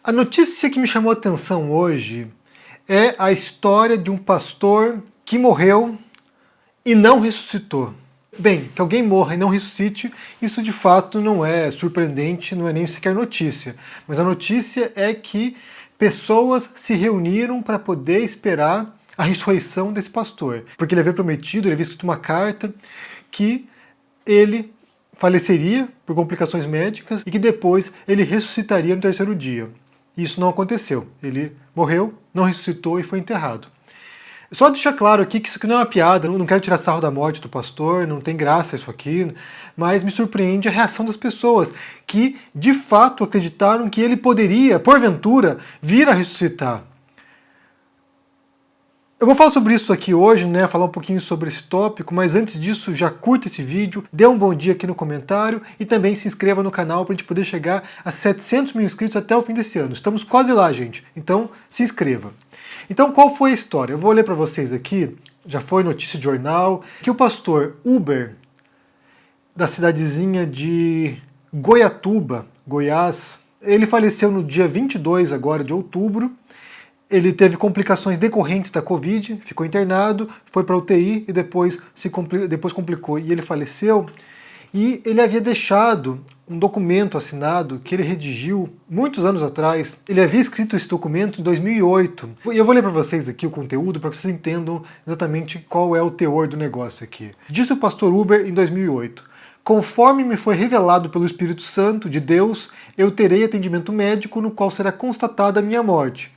A notícia que me chamou a atenção hoje é a história de um pastor que morreu e não ressuscitou. Bem, que alguém morra e não ressuscite, isso de fato não é surpreendente, não é nem sequer notícia. Mas a notícia é que pessoas se reuniram para poder esperar a ressurreição desse pastor. Porque ele havia prometido, ele havia escrito uma carta que ele faleceria por complicações médicas e que depois ele ressuscitaria no terceiro dia. Isso não aconteceu. Ele morreu, não ressuscitou e foi enterrado. Só deixar claro aqui que isso aqui não é uma piada, não quero tirar sarro da morte do pastor, não tem graça isso aqui, mas me surpreende a reação das pessoas que de fato acreditaram que ele poderia, porventura, vir a ressuscitar. Eu vou falar sobre isso aqui hoje, falar um pouquinho sobre esse tópico, mas antes disso já curta esse vídeo, dê um bom dia aqui no comentário e também se inscreva no canal para a gente poder chegar a 700 mil inscritos até o fim desse ano. Estamos quase lá, gente, então se inscreva. Então qual foi a história? Eu vou ler para vocês aqui, já foi notícia de jornal, que o pastor Uber, da cidadezinha de Goiatuba, Goiás, ele faleceu no dia 22 agora de outubro. Ele teve complicações decorrentes da Covid, ficou internado, foi para a UTI e depois complicou e ele faleceu. E ele havia deixado um documento assinado que ele redigiu muitos anos atrás. Ele havia escrito esse documento em 2008. E eu vou ler para vocês aqui o conteúdo para que vocês entendam exatamente qual é o teor do negócio aqui. Disse o pastor Uber em 2008. Conforme me foi revelado pelo Espírito Santo de Deus, eu terei atendimento médico no qual será constatada a minha morte.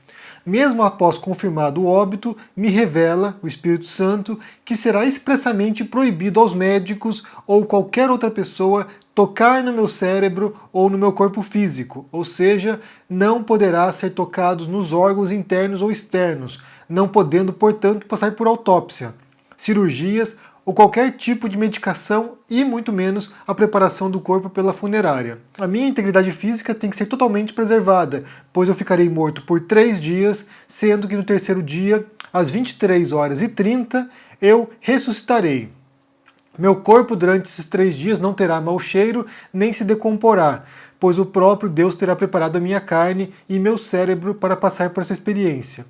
Mesmo após confirmado o óbito, me revela o Espírito Santo que será expressamente proibido aos médicos ou qualquer outra pessoa tocar no meu cérebro ou no meu corpo físico, ou seja, não poderá ser tocados nos órgãos internos ou externos, não podendo, portanto, passar por autópsia, cirurgias ou qualquer tipo de medicação e muito menos a preparação do corpo pela funerária. A minha integridade física tem que ser totalmente preservada, pois eu ficarei morto por 3 dias, sendo que no terceiro dia, às 23h30, eu ressuscitarei. Meu corpo durante esses 3 dias não terá mau cheiro, nem se decomporá, pois o próprio Deus terá preparado a minha carne e meu cérebro para passar por essa experiência.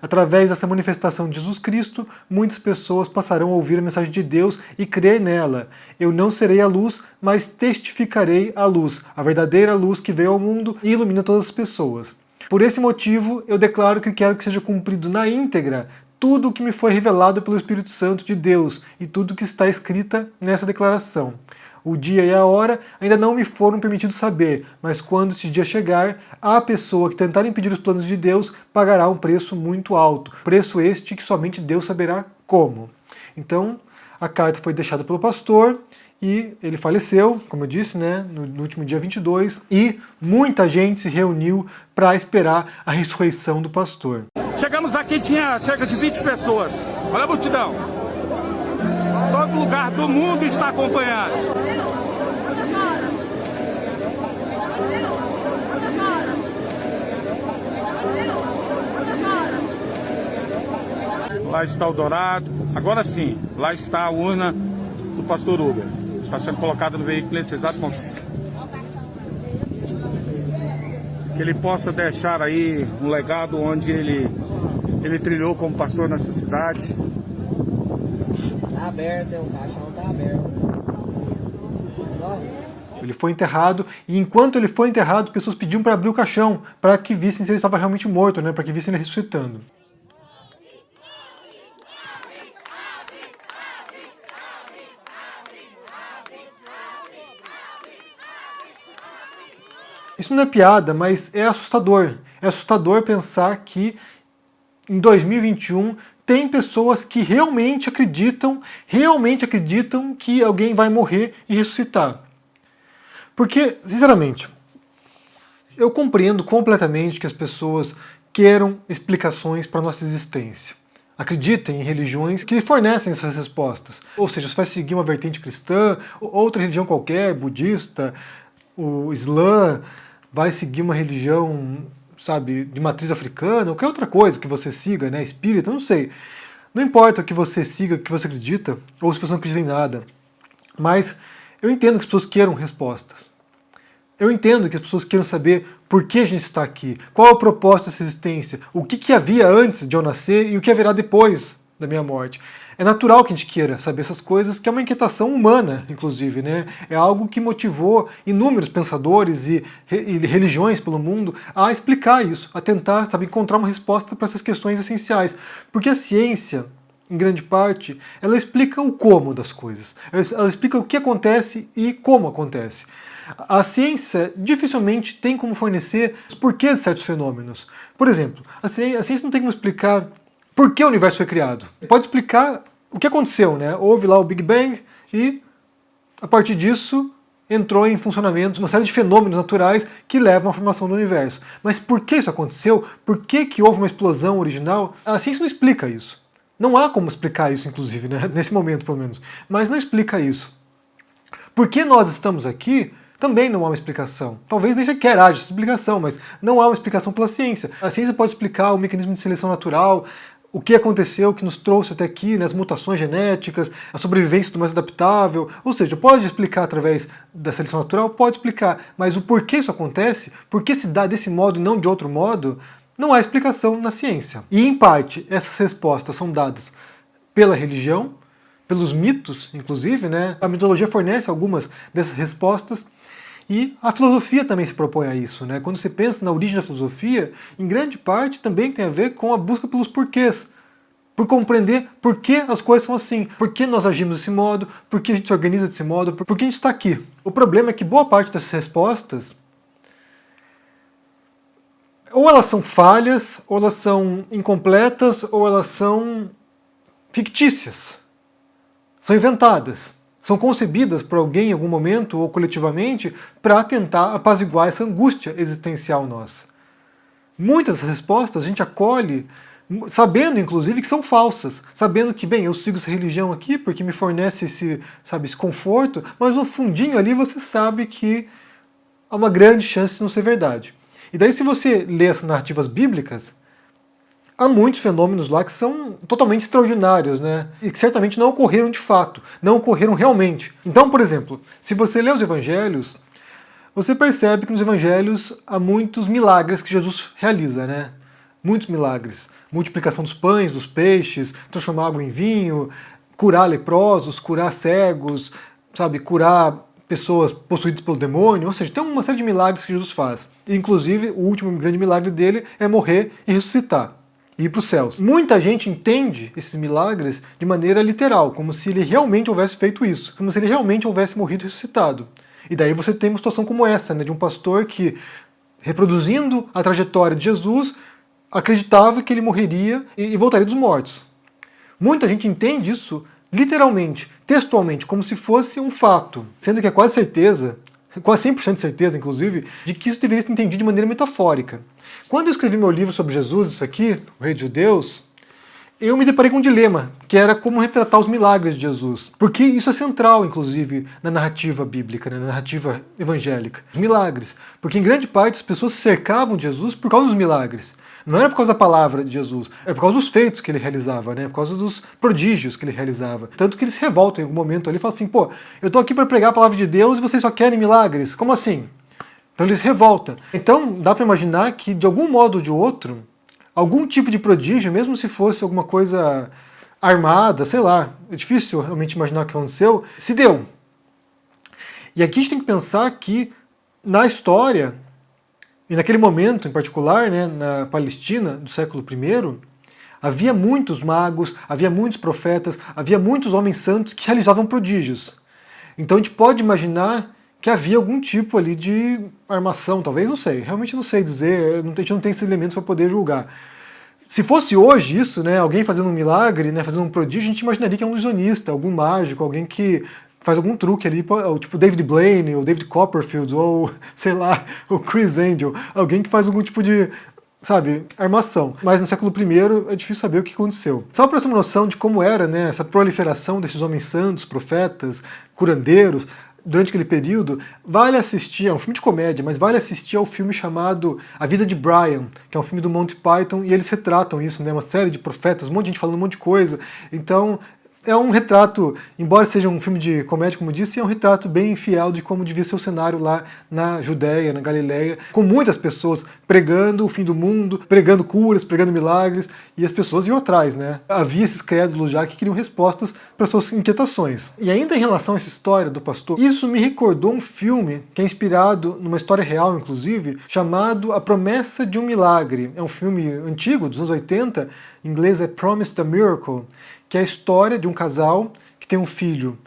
Através dessa manifestação de Jesus Cristo, muitas pessoas passarão a ouvir a mensagem de Deus e crer nela. Eu não serei a luz, mas testificarei a luz, a verdadeira luz que veio ao mundo e ilumina todas as pessoas. Por esse motivo, eu declaro que quero que seja cumprido na íntegra tudo o que me foi revelado pelo Espírito Santo de Deus e tudo o que está escrita nessa declaração. O dia e a hora ainda não me foram permitidos saber, mas quando esse dia chegar, a pessoa que tentar impedir os planos de Deus pagará um preço muito alto. Preço este que somente Deus saberá como. Então, a carta foi deixada pelo pastor e ele faleceu, como eu disse, no último dia 22, e muita gente se reuniu para esperar a ressurreição do pastor. Chegamos aqui, tinha cerca de 20 pessoas. Olha a multidão. Todo lugar do mundo está acompanhando. Lá está o dourado. Agora sim, lá está a urna do pastor Uber. Está sendo colocada no veículo nesse exato momento. Que ele possa deixar aí um legado onde ele trilhou como pastor nessa cidade. Tá aberto, o caixão tá aberto. Ele foi enterrado e enquanto ele foi enterrado, as pessoas pediam para abrir o caixão, para que vissem se ele estava realmente morto, para que vissem ele ressuscitando. Isso não é piada, mas é assustador. É assustador pensar que em 2021 tem pessoas que realmente acreditam que alguém vai morrer e ressuscitar. Porque, sinceramente, eu compreendo completamente que as pessoas queiram explicações para a nossa existência. Acreditem em religiões que fornecem essas respostas. Ou seja, você vai seguir uma vertente cristã, outra religião qualquer, budista, o Islã, vai seguir uma religião, de matriz africana, qualquer outra coisa que você siga, espírita, não sei. Não importa o que você siga, o que você acredita, ou se você não acredita em nada. Mas eu entendo que as pessoas queiram respostas. Eu entendo que as pessoas queiram saber Por que a gente está aqui? Qual é o propósito dessa existência? O que havia antes de eu nascer e o que haverá depois da minha morte? É natural que a gente queira saber essas coisas, que é uma inquietação humana, inclusive, né? É algo que motivou inúmeros pensadores e religiões pelo mundo a explicar isso, a tentar, sabe, encontrar uma resposta para essas questões essenciais. Porque a ciência, em grande parte, ela explica o como das coisas. Ela explica o que acontece e como acontece. A ciência dificilmente tem como fornecer os porquês de certos fenômenos. Por exemplo, a ciência não tem como explicar por que o universo foi criado. Pode explicar o que aconteceu, né? Houve lá o Big Bang e, a partir disso, entrou em funcionamento uma série de fenômenos naturais que levam à formação do universo. Mas por que isso aconteceu? Por que houve uma explosão original? A ciência não explica isso. Não há como explicar isso, inclusive, né? Nesse momento, pelo menos. Mas não explica isso. Por que nós estamos aqui? Também não há uma explicação. Talvez nem sequer haja essa explicação, mas não há uma explicação pela ciência. A ciência pode explicar o mecanismo de seleção natural, o que aconteceu, o que nos trouxe até aqui, né, as mutações genéticas, a sobrevivência do mais adaptável. Ou seja, pode explicar através da seleção natural, pode explicar, mas o porquê isso acontece, por que se dá desse modo e não de outro modo, não há explicação na ciência. E, em parte, essas respostas são dadas pela religião, pelos mitos, inclusive, né? A mitologia fornece algumas dessas respostas. E a filosofia também se propõe a isso, né? Quando você pensa na origem da filosofia, em grande parte também tem a ver com a busca pelos porquês. Por compreender por que as coisas são assim, por que nós agimos desse modo, por que a gente se organiza desse modo, por que a gente está aqui. O problema é que boa parte dessas respostas, ou elas são falhas, ou elas são incompletas, ou elas são fictícias, são inventadas. São concebidas por alguém em algum momento ou coletivamente para tentar apaziguar essa angústia existencial nossa. Muitas das respostas a gente acolhe sabendo, inclusive, que são falsas, sabendo que, bem, eu sigo essa religião aqui porque me fornece esse conforto, mas no fundinho ali você sabe que há uma grande chance de não ser verdade. E daí, se você lê essas narrativas bíblicas, há muitos fenômenos lá que são totalmente extraordinários, né? E que certamente não ocorreram de fato, não ocorreram realmente. Então, por exemplo, se você lê os evangelhos, você percebe que nos evangelhos há muitos milagres que Jesus realiza, né? Muitos milagres. Multiplicação dos pães, dos peixes, transformar água em vinho, curar leprosos, curar cegos, sabe? Curar pessoas possuídas pelo demônio, ou seja, tem uma série de milagres que Jesus faz. E, inclusive, o último grande milagre dele é morrer e ressuscitar. Ir para os céus. Muita gente entende esses milagres de maneira literal, como se ele realmente houvesse feito isso, como se ele realmente houvesse morrido e ressuscitado. E daí você tem uma situação como essa, né, de um pastor que, reproduzindo a trajetória de Jesus, acreditava que ele morreria e voltaria dos mortos. Muita gente entende isso literalmente, textualmente, como se fosse um fato, sendo que é quase certeza, quase 100% de certeza, inclusive, de que isso deveria ser entendido de maneira metafórica. Quando eu escrevi meu livro sobre Jesus, isso aqui, o Rei dos Judeus, eu me deparei com um dilema, que era como retratar os milagres de Jesus. Porque isso é central, inclusive, na narrativa bíblica, né, na narrativa evangélica. Os milagres. Porque, em grande parte, as pessoas se cercavam de Jesus por causa dos milagres. Não era por causa da palavra de Jesus, é por causa dos feitos que ele realizava, né? Por causa dos prodígios que ele realizava. Tanto que eles se revoltam em algum momento ali e falam assim, pô, eu tô aqui para pregar a palavra de Deus e vocês só querem milagres? Como assim? Então eles revoltam. Então dá para imaginar que, de algum modo ou de outro, algum tipo de prodígio, mesmo se fosse alguma coisa armada, sei lá, é difícil realmente imaginar o que aconteceu, se deu. E aqui a gente tem que pensar que, na história, e naquele momento em particular, né, na Palestina do século I, havia muitos magos, havia muitos profetas, havia muitos homens santos que realizavam prodígios. Então a gente pode imaginar que havia algum tipo ali de armação, talvez, não sei, realmente não sei dizer, a gente não tem esses elementos para poder julgar. Se fosse hoje isso, né, alguém fazendo um milagre, né, fazendo um prodígio, a gente imaginaria que é um ilusionista, algum mágico, alguém que faz algum truque ali, tipo David Blaine, ou David Copperfield, ou, sei lá, o Chris Angel, alguém que faz algum tipo de, sabe, armação. Mas no século I é difícil saber o que aconteceu. Só para ter uma noção de como era, né, essa proliferação desses homens santos, profetas, curandeiros, durante aquele período, vale assistir, é um filme de comédia, mas vale assistir ao filme chamado A Vida de Brian, que é um filme do Monty Python, e eles retratam isso, né, uma série de profetas, um monte de gente falando um monte de coisa. Então, É um retrato, embora seja um filme de comédia, como eu disse, é um retrato bem fiel de como devia ser o cenário lá na Judéia, na Galileia, com muitas pessoas pregando o fim do mundo, pregando curas, pregando milagres, e as pessoas iam atrás, né? Havia esses crédulos já que queriam respostas para suas inquietações. E ainda em relação a essa história do pastor, isso me recordou um filme que é inspirado numa história real, inclusive, chamado A Promessa de um Milagre. É um filme antigo, dos anos 80, em inglês é Promised a Miracle, que é a história de um casal que tem um filho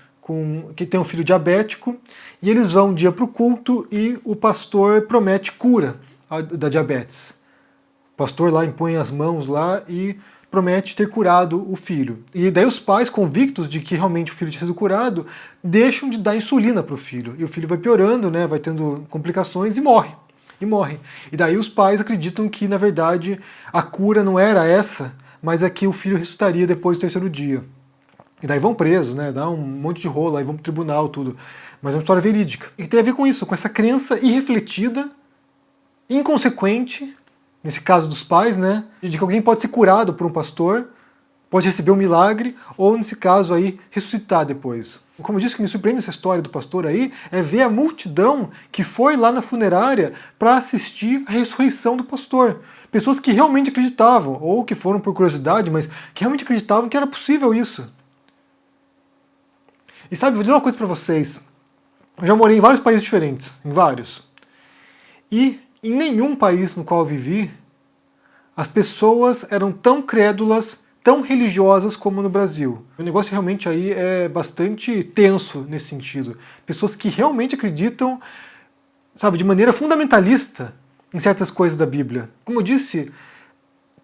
diabético, e eles vão um dia para o culto e o pastor promete cura da diabetes. O pastor lá impõe as mãos lá e promete ter curado o filho. E daí os pais, convictos de que realmente o filho tinha sido curado, deixam de dar insulina para o filho. E o filho vai piorando, né, vai tendo complicações e morre. E daí os pais acreditam que, na verdade, a cura não era essa, mas é que o filho ressuscitaria depois do 3º dia. E daí vão presos, né? Dá um monte de rolo, aí vão pro tribunal, tudo. Mas é uma história verídica. E tem a ver com isso, com essa crença irrefletida, inconsequente, nesse caso dos pais, né? De que alguém pode ser curado por um pastor, pode receber um milagre, ou nesse caso aí, ressuscitar depois. Como eu disse, que me surpreende essa história do pastor aí, é ver a multidão que foi lá na funerária para assistir a ressurreição do pastor. Pessoas que realmente acreditavam, ou que foram por curiosidade, mas que realmente acreditavam que era possível isso. E sabe, vou dizer uma coisa para vocês. Eu já morei em vários países diferentes, em vários. E em nenhum país no qual eu vivi, as pessoas eram tão crédulas, tão religiosas como no Brasil. O negócio realmente aí é bastante tenso nesse sentido. Pessoas que realmente acreditam, sabe, de maneira fundamentalista em certas coisas da Bíblia. Como eu disse,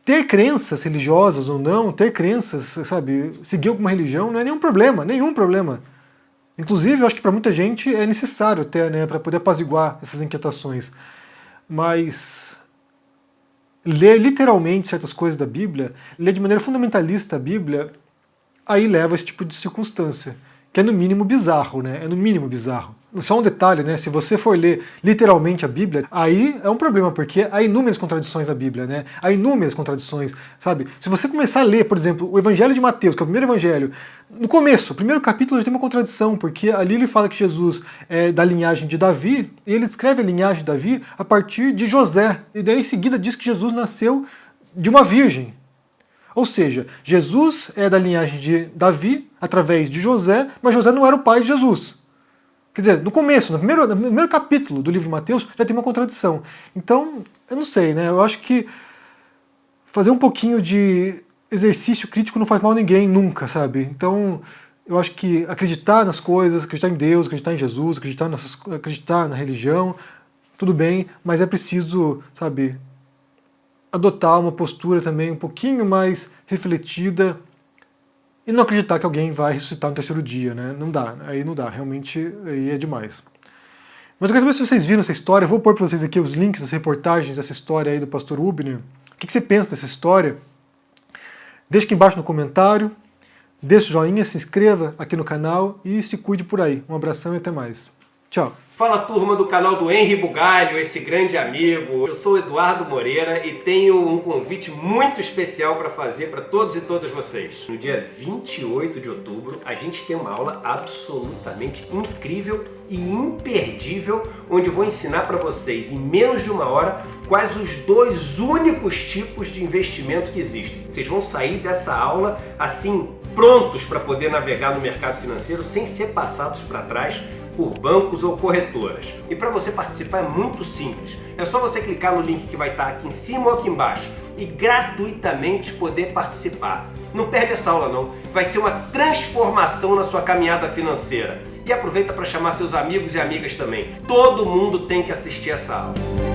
ter crenças religiosas ou não, ter crenças, sabe, seguir alguma religião não é nenhum problema. Inclusive, eu acho que para muita gente é necessário ter, né, para poder apaziguar essas inquietações. Mas ler literalmente certas coisas da Bíblia, ler de maneira fundamentalista a Bíblia, aí leva a esse tipo de circunstância, que é no mínimo bizarro, né? É no mínimo bizarro. Só um detalhe, né? Se você for ler literalmente a Bíblia, aí é um problema, porque há inúmeras contradições na Bíblia, né? Há inúmeras contradições, sabe? Se você começar a ler, por exemplo, o Evangelho de Mateus, que é o primeiro evangelho, no começo, o primeiro capítulo já tem uma contradição, porque ali ele fala que Jesus é da linhagem de Davi, e ele descreve a linhagem de Davi a partir de José. E daí em seguida diz que Jesus nasceu de uma virgem. Ou seja, Jesus é da linhagem de Davi, através de José, mas José não era o pai de Jesus. Quer dizer, no começo, no primeiro capítulo do livro de Mateus, já tem uma contradição. Então, eu não sei, né? Eu acho que fazer um pouquinho de exercício crítico não faz mal a ninguém, nunca, sabe? Então, eu acho que acreditar nas coisas, acreditar em Deus, acreditar em Jesus, acreditar na religião, tudo bem, mas é preciso, sabe, adotar uma postura também um pouquinho mais refletida e não acreditar que alguém vai ressuscitar no 3º dia, né? Não dá, aí não dá, realmente aí é demais. Mas eu quero saber se vocês viram essa história, eu vou pôr para vocês aqui os links das reportagens dessa história aí do pastor Hübner. O que você pensa dessa história? Deixa aqui embaixo no comentário, deixa o joinha, se inscreva aqui no canal e se cuide por aí. Um abração e até mais. Tchau. Fala, turma do canal do Henry Bugalho, esse grande amigo. Eu sou o Eduardo Moreira e tenho um convite muito especial para fazer para todos e todas vocês. No dia 28 de outubro, a gente tem uma aula absolutamente incrível e imperdível, onde eu vou ensinar para vocês, em menos de 1 hora, quais os 2 únicos tipos de investimento que existem. Vocês vão sair dessa aula assim, prontos para poder navegar no mercado financeiro sem ser passados para trás por bancos ou corretoras. E para você participar é muito simples. É só você clicar no link que vai estar aqui em cima ou aqui embaixo e gratuitamente poder participar. Não perde essa aula não. Vai ser uma transformação na sua caminhada financeira. E aproveita para chamar seus amigos e amigas também. Todo mundo tem que assistir essa aula.